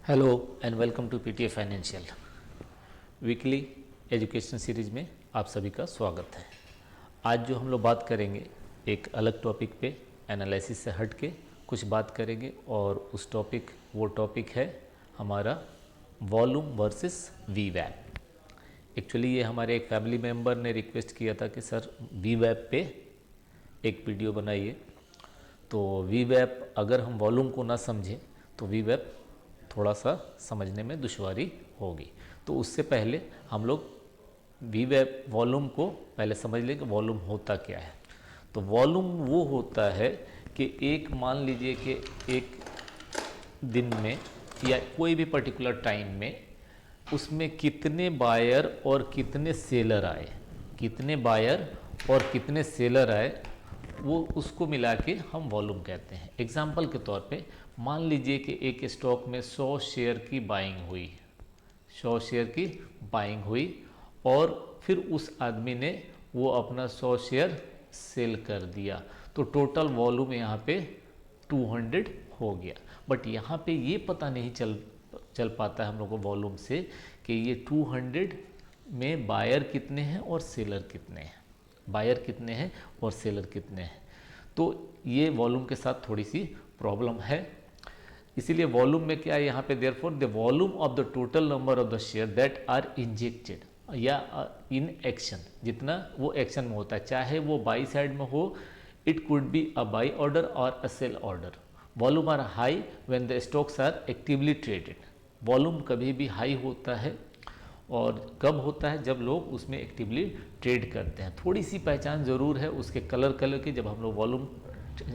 Hello and welcome to PTA financial weekly education series में आप सभी का स्वागत है। आज जो हम लोग बात करेंगे एक अलग टॉपिक पे एनालिसिस से हट के कुछ बात करेंगे और वो टॉपिक है हमारा वॉल्यूम वर्सेस वीवैप। एक्चुअली ये हमारे एक फैमिली मेम्बर ने रिक्वेस्ट किया था कि सर वीवैप पे एक वीडियो बनाइए। तो वीवैप अगर हम वॉल्यूम को ना समझें तो वीवैप थोड़ा सा समझने में दुश्वारी होगी। तो उससे पहले हम लोग वीवैप वॉल्यूम को पहले समझ लें कि वॉल्यूम होता क्या है। तो वॉल्यूम वो होता है कि एक मान लीजिए कि एक दिन में या कोई भी पर्टिकुलर टाइम में उसमें कितने बायर और कितने सेलर आए, कितने बायर और कितने सेलर आए, वो उसको मिला के हम वॉल्यूम कहते हैं। एग्जाम्पल के तौर पे मान लीजिए कि एक स्टॉक में 100 शेयर की बाइंग हुई, 100 शेयर की बाइंग हुई और फिर उस आदमी ने वो अपना 100 शेयर सेल कर दिया, तो टोटल वॉल्यूम यहाँ पे 200 हो गया। बट यहाँ पे ये पता नहीं चल पाता है हम लोग को वॉल्यूम से कि ये 200 में बायर कितने हैं और सेलर कितने हैं, बायर कितने हैं और सेलर कितने हैं। तो ये वॉल्यूम के साथ थोड़ी सी प्रॉब्लम है। इसीलिए वॉल्यूम में क्या है यहाँ पे, therefore the volume of the total number of the share that are injected या इन एक्शन, जितना वो एक्शन में होता है, चाहे वो बाई साइड में हो, it could be a buy order और a sell order. Volume are high when the stocks are actively traded. Volume कभी भी हाई होता है और कब होता है, जब लोग उसमें एक्टिवली ट्रेड करते हैं। थोड़ी सी पहचान ज़रूर है उसके कलर की, जब हम लोग वॉल्यूम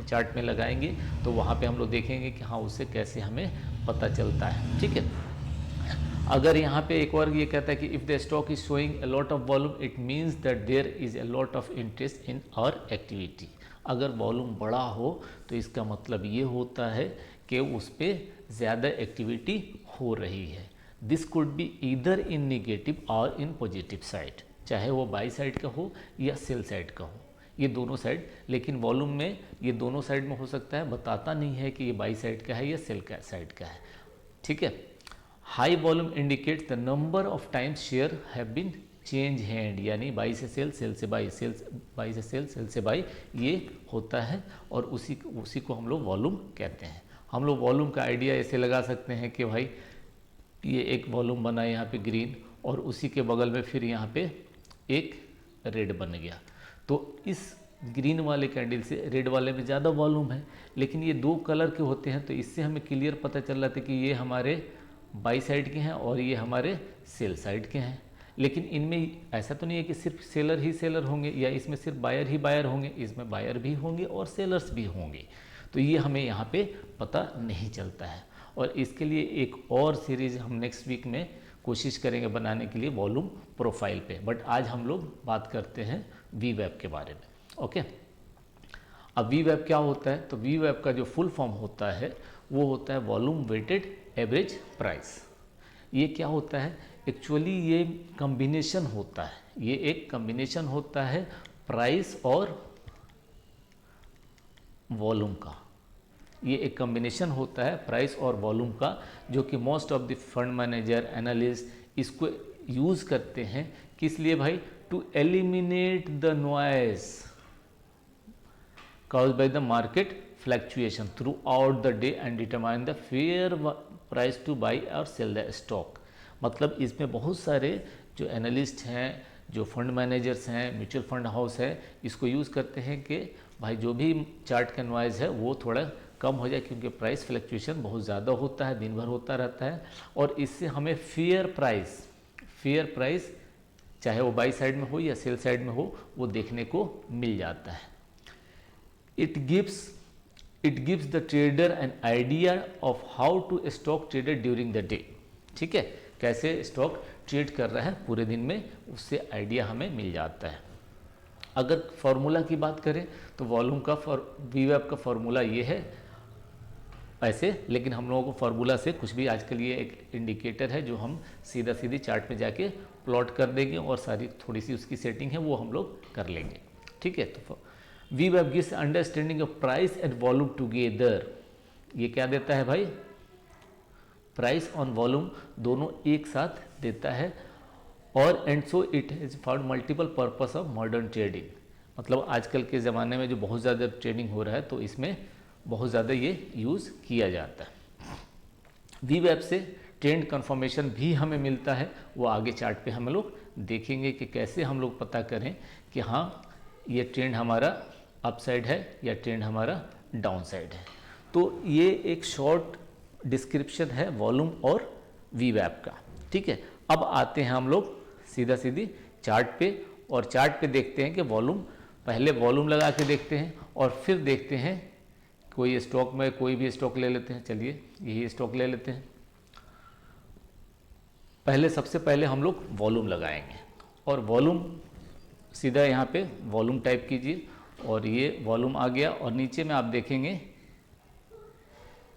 चार्ट में लगाएंगे तो वहाँ पे हम लोग देखेंगे कि हाँ उससे कैसे हमें पता चलता है। ठीक है, अगर यहाँ पे एक और ये कहता है कि if the stock is showing a lot of volume it means that there is a lot of interest in our activity. अगर वॉल्यूम बड़ा हो तो इसका मतलब ये होता है कि उस पर ज़्यादा एक्टिविटी हो रही है। This could be either in negative और इन पॉजिटिव साइड, चाहे वो बाई साइड का हो या सेल साइड का हो, ये दोनों साइड। लेकिन वॉल्यूम में ये दोनों साइड में हो सकता है, बताता नहीं है कि ये बाई साइड का है या सेल का साइड का है। ठीक है, high volume indicates the number of times share have been change hand, यानी बाई से सेल, सेल से बाई, बाई से सेल, सेल से बाई, ये होता है और उसी को हम लोग वॉल्यूम कहते हैं। हम लोग वॉल्यूम का आइडिया ऐसे लगा सकते हैं कि भाई ये एक वॉल्यूम बना यहाँ पे ग्रीन और उसी के बगल में फिर यहाँ पे एक रेड बन गया, तो इस ग्रीन वाले कैंडल से रेड वाले में ज़्यादा वॉल्यूम है। लेकिन ये दो कलर के होते हैं तो इससे हमें क्लियर पता चल रहा था कि ये हमारे बाई साइड के हैं और ये हमारे सेल साइड के हैं। लेकिन इनमें ऐसा तो नहीं है कि सिर्फ सेलर ही सेलर होंगे या इसमें सिर्फ बायर ही बायर होंगे, इसमें बायर भी होंगे और सेलर्स भी होंगे। तो ये हमें यहाँ पे पता नहीं चलता है और इसके लिए एक और सीरीज़ हम नेक्स्ट वीक में कोशिश करेंगे बनाने के लिए वॉल्यूम प्रोफाइल पे। बट आज हम लोग बात करते हैं वीवैप के बारे में। ओके, अब वीवैप क्या होता है, तो वीवैप का जो फुल फॉर्म होता है वो होता है वॉल्यूम वेटेड एवरेज प्राइस। ये क्या होता है, एक्चुअली ये कॉम्बिनेशन होता है, ये एक कॉम्बिनेशन होता है प्राइस और वॉल्यूम का। ये एक कॉम्बिनेशन होता है प्राइस और वॉल्यूम का, जो कि most of the fund manager analyst इसको यूज़ करते हैं। किस लिए भाई, to eliminate the noise caused by the market fluctuation throughout the day and determine the fair price to buy or sell the stock। मतलब इसमें बहुत सारे जो एनालिस्ट हैं, जो फंड मैनेजर्स हैं, म्यूचुअल फंड हाउस है, इसको यूज़ करते हैं कि भाई जो भी चार्ट का नॉइज़ है वो थोड़ा कम हो जाए, क्योंकि प्राइस फ्लक्चुएशन बहुत ज़्यादा होता है, दिन भर होता रहता है और इससे हमें फेयर प्राइस चाहे वो बाई साइड में हो या सेल साइड में हो, वो देखने को मिल जाता है। It gives the trader an idea of how to stock traded during the day। ठीक है, कैसे स्टॉक ट्रेड कर रहा है पूरे दिन में, उससे आइडिया हमें मिल जाता है। अगर फॉर्मूला की बात करें तो वॉल्यूम का वीवैप का फॉर्मूला ये है ऐसे, लेकिन हम लोगों को फार्मूला से कुछ भी, आजकल ये एक इंडिकेटर है जो हम सीधी चार्ट में जाके प्लॉट कर देंगे और सारी थोड़ी सी उसकी सेटिंग है वो हम लोग कर लेंगे। ठीक है, तो वीवैप gives understanding of price and volume together. ये क्या देता है भाई, प्राइस ऑन वॉल्यूम दोनों एक साथ देता है। और and so it has found multiple purpose of modern trading, मतलब आजकल के ज़माने में जो बहुत ज़्यादा ट्रेडिंग हो रहा है तो इसमें बहुत ज़्यादा ये यूज़ किया जाता है। वीवेब से ट्रेंड कंफर्मेशन भी हमें मिलता है, वो आगे चार्ट पे हम लोग देखेंगे कि कैसे हम लोग पता करें कि हाँ ये ट्रेंड हमारा अपसाइड है या ट्रेंड हमारा डाउन साइड है। तो ये एक शॉर्ट डिस्क्रिप्शन है वॉल्यूम और वीवेब का, ठीक है। अब आते हैं हम लोग सीधा सीधी चार्ट पे, और चार्ट पे देखते हैं कि वॉल्यूम, पहले वॉल्यूम लगा के देखते हैं और फिर देखते हैं कोई स्टॉक में, कोई भी स्टॉक ले लेते हैं। चलिए यही स्टॉक ले लेते हैं। पहले सबसे पहले हम लोग वॉल्यूम लगाएंगे, और वॉल्यूम सीधा यहाँ पे वॉल्यूम टाइप कीजिए, और ये वॉल्यूम आ गया। और नीचे में आप देखेंगे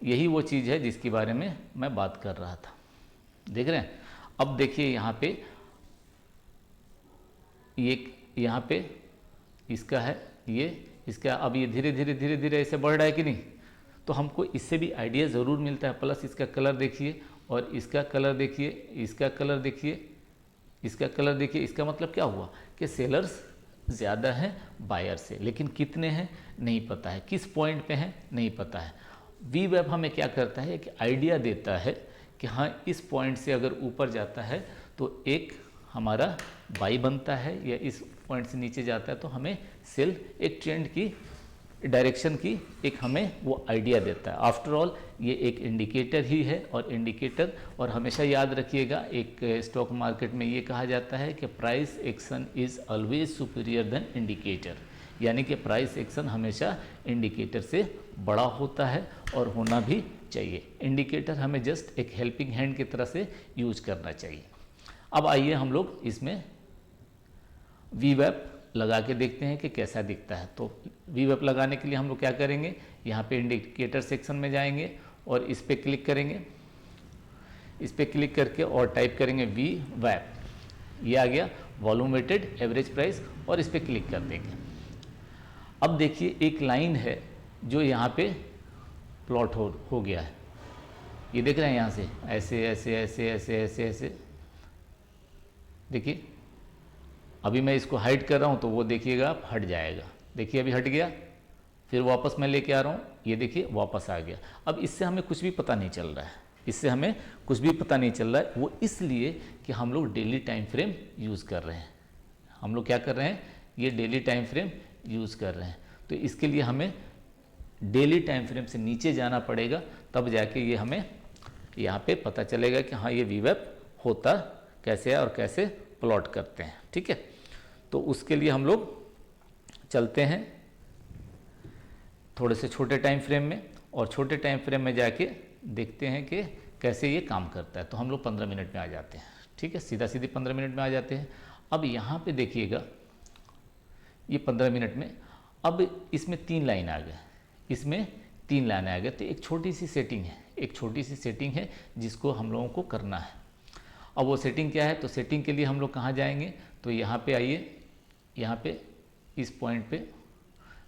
यही वो चीज़ है जिसके बारे में मैं बात कर रहा था, देख रहे हैं। अब देखिए यहाँ पे ये, यहाँ पे इसका है, ये इसका, अब ये धीरे धीरे धीरे धीरे ऐसे बढ़ रहा है कि नहीं, तो हमको इससे भी आइडिया ज़रूर मिलता है। प्लस इसका कलर देखिए, और इसका कलर देखिए, इसका कलर देखिए, इसका कलर देखिए। इसका मतलब क्या हुआ कि सेलर्स ज़्यादा हैं बायर से, लेकिन कितने हैं नहीं पता है, किस पॉइंट पे हैं नहीं पता है। वीवेब हमें क्या करता है कि आइडिया देता है कि हाँ इस पॉइंट से अगर ऊपर जाता है तो एक हमारा बाई बनता है, या इस पॉइंट से नीचे जाता है तो हमें सेल, एक ट्रेंड की डायरेक्शन की एक हमें वो आइडिया देता है। आफ्टर ऑल ये एक इंडिकेटर ही है, और इंडिकेटर, और हमेशा याद रखिएगा एक स्टॉक मार्केट में ये कहा जाता है कि price action is always superior than indicator, यानी कि प्राइस एक्शन हमेशा इंडिकेटर से बड़ा होता है और होना भी चाहिए। इंडिकेटर हमें जस्ट एक हेल्पिंग हैंड की तरह से यूज करना चाहिए। अब आइए हम लोग इसमें वीवेब लगा के देखते हैं कि कैसा दिखता है। तो वीवेब लगाने के लिए हम लोग क्या करेंगे, यहाँ पे इंडिकेटर सेक्शन में जाएंगे और इस पर क्लिक करेंगे। इस पर क्लिक करके और टाइप करेंगे वीवेब, ये आ गया वॉल्यूम वेटेड एवरेज प्राइस, और इस पर क्लिक कर देंगे। अब देखिए एक लाइन है जो यहाँ पे प्लॉट हो गया है, ये देख रहे हैं, यहाँ से ऐसे ऐसे ऐसे ऐसे ऐसे ऐसे, देखिए अभी मैं इसको हाइड कर रहा हूँ तो वो देखिएगा आप हट जाएगा, देखिए अभी हट गया, फिर वापस मैं लेके आ रहा हूँ, ये देखिए वापस आ गया। अब इससे हमें कुछ भी पता नहीं चल रहा है, इससे हमें कुछ भी पता नहीं चल रहा है, वो इसलिए कि हम लोग डेली टाइम फ्रेम यूज़ कर रहे हैं। हम लोग क्या कर रहे हैं, ये डेली टाइम फ्रेम यूज़ कर रहे हैं। तो इसके लिए हमें डेली टाइम फ्रेम से नीचे जाना पड़ेगा, तब जाके ये हमें यहाँ पे पता चलेगा कि हाँ ये वीवेब होता कैसे है और कैसे प्लॉट करते हैं, ठीक है। तो उसके लिए हम लोग चलते हैं थोड़े से छोटे टाइम फ्रेम में, और छोटे टाइम फ्रेम में जाके देखते हैं कि कैसे ये काम करता है। तो हम लोग 15 मिनट में आ जाते हैं, ठीक है, सीधा सीधे 15 मिनट में आ जाते हैं। अब यहाँ पे देखिएगा ये 15 मिनट में, अब इसमें 3 लाइन आ गए, इसमें 3 लाइन आ गए। तो एक छोटी सी सेटिंग है, एक छोटी सी सेटिंग है जिसको हम लोगों को करना है। अब वो सेटिंग क्या है, तो सेटिंग के लिए हम लोग कहाँ जाएंगे, तो यहाँ पे आइए, यहाँ पे इस पॉइंट पे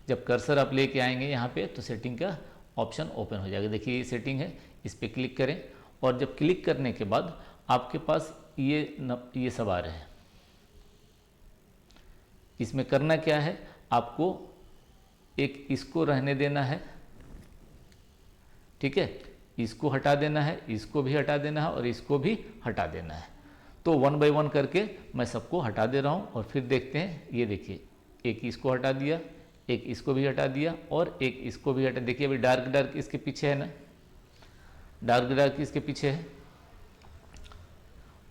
जब कर्सर आप लेके आएंगे यहाँ पे, तो सेटिंग का ऑप्शन ओपन हो जाएगा। देखिए ये सेटिंग है, इस पर क्लिक करें, और जब क्लिक करने के बाद आपके पास ये सब आ रहे हैं। इसमें करना क्या है, आपको एक इसको रहने देना है, ठीक है, इसको हटा देना है, इसको भी हटा देना है, और इसको भी हटा देना है। तो 1 बाय 1 करके मैं सबको हटा दे रहा हूँ, और फिर देखते हैं, ये देखिए एक इसको हटा दिया, एक इसको भी हटा दिया, और एक इसको भी हटा। देखिए अभी डार्क डार्क इसके पीछे है ना, डार्क डार्क इसके पीछे है,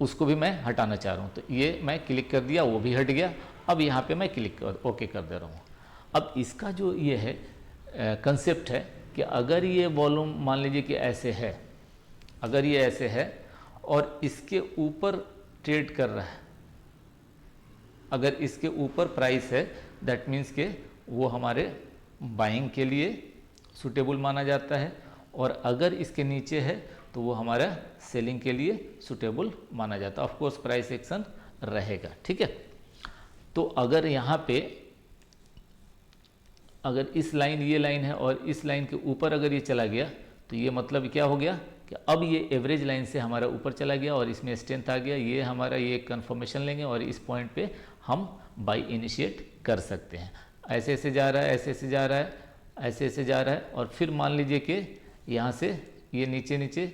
उसको भी मैं हटाना चाह रहा हूँ। तो ये मैं क्लिक कर दिया, वो भी हट गया। अब यहाँ पे मैं क्लिक कर ओके कर दे रहा हूँ। अब इसका जो ये है कंसेप्ट है कि अगर ये वॉल्यूम मान लीजिए कि ऐसे है, अगर ये ऐसे है और इसके ऊपर ट्रेड कर रहा है, अगर इसके ऊपर प्राइस है, दैट मीन्स के वो हमारे बाइंग के लिए सूटेबल माना जाता है, और अगर इसके नीचे है तो वो हमारा सेलिंग के लिए सूटेबल माना जाता है। ऑफ कोर्स प्राइस एक्शन रहेगा, ठीक है। तो अगर यहाँ पे अगर इस लाइन, ये लाइन है, और इस लाइन के ऊपर अगर ये चला गया, तो ये मतलब क्या हो गया कि अब ये एवरेज लाइन से हमारा ऊपर चला गया और इसमें स्ट्रेंथ आ गया, ये हमारा ये कंफर्मेशन लेंगे और इस पॉइंट पे हम बाई इनिशिएट कर सकते हैं। ऐसे ऐसे जा रहा है, ऐसे ऐसे जा रहा है, ऐसे ऐसे जा रहा है और फिर मान लीजिए कि यहाँ से ये नीचे नीचे,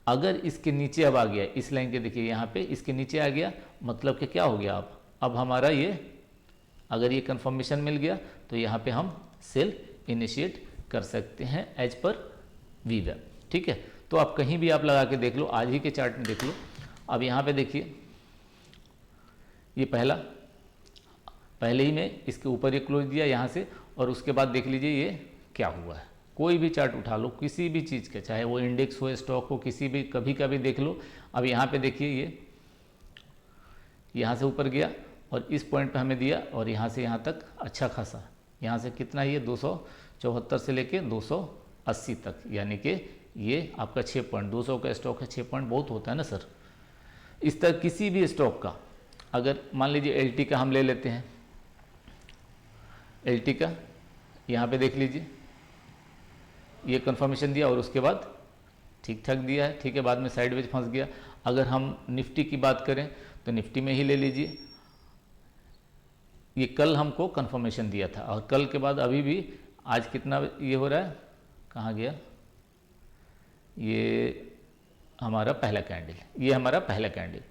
अगर इसके नीचे अब आ गया इस लाइन के, देखिए यहाँ पे इसके नीचे आ गया, मतलब कि क्या हो गया, अब हमारा ये अगर ये कंफर्मेशन मिल गया तो यहाँ पे हम सेल इनिशिएट कर सकते हैं एज पर वीवेब। ठीक है, तो आप कहीं भी आप लगा के देख लो, आज ही के चार्ट में देख लो। अब यहाँ पे देखिए ये पहले ही मैं इसके ऊपर ये क्लोज दिया यहाँ से, और उसके बाद देख लीजिए ये क्या हुआ है। कोई भी चार्ट उठा लो किसी भी चीज़ के, चाहे वो इंडेक्स हो, स्टॉक हो, किसी भी, कभी कभी देख लो। अब यहाँ पे देखिए ये यहाँ से ऊपर गया और इस पॉइंट पे हमें दिया और यहाँ से यहाँ तक अच्छा खासा, यहाँ से कितना, ये 274 से लेके 280 तक, यानी कि ये आपका 6 पॉइंट, 200 का स्टॉक है, 6 पॉइंट बहुत होता है ना सर। इस तरह किसी भी स्टॉक का, अगर मान लीजिए एलटी का हम ले लेते हैं, एलटी का यहाँ पे देख लीजिए ये कंफर्मेशन दिया और उसके बाद ठीक ठाक दिया है, ठीक है, बाद में साइडवेज फंस गया। अगर हम निफ्टी की बात करें तो निफ्टी में ही ले लीजिए, ये कल हमको कंफर्मेशन दिया था और कल के बाद अभी भी आज कितना ये हो रहा है, कहाँ गया, ये हमारा पहला कैंडल, ये हमारा पहला कैंडल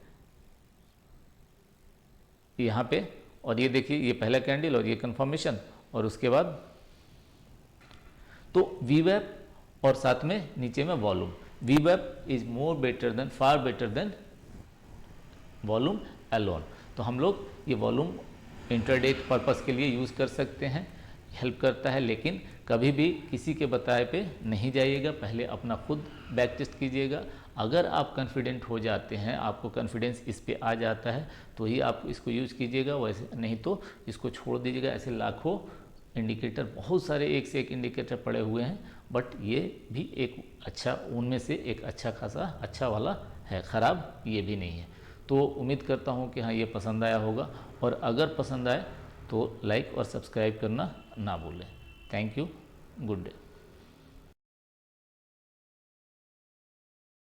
यहाँ पे, और ये देखिए ये पहला कैंडल और ये कंफर्मेशन, और उसके बाद तो वीवेब और साथ में नीचे में वॉल्यूम। वीवेब is more better than, far better than volume alone. तो हम लोग ये वॉल्यूम इंट्राडे पर्पस के लिए यूज़ कर सकते हैं, हेल्प करता है, लेकिन कभी भी किसी के बताए पे नहीं जाइएगा, पहले अपना खुद बैक टेस्ट कीजिएगा। अगर आप कॉन्फिडेंट हो जाते हैं, आपको कॉन्फिडेंस इस पे आ जाता है तो ही आप इसको यूज़ कीजिएगा, वैसे नहीं तो इसको छोड़ दीजिएगा। ऐसे लाखों इंडिकेटर, बहुत सारे एक से एक इंडिकेटर पड़े हुए हैं, बट ये भी एक अच्छा, उनमें से एक अच्छा खासा अच्छा वाला है, ख़राब ये भी नहीं है। तो उम्मीद करता हूँ कि हाँ ये पसंद आया होगा, और अगर पसंद आए तो लाइक और सब्सक्राइब करना ना भूलें। Thank you, good day.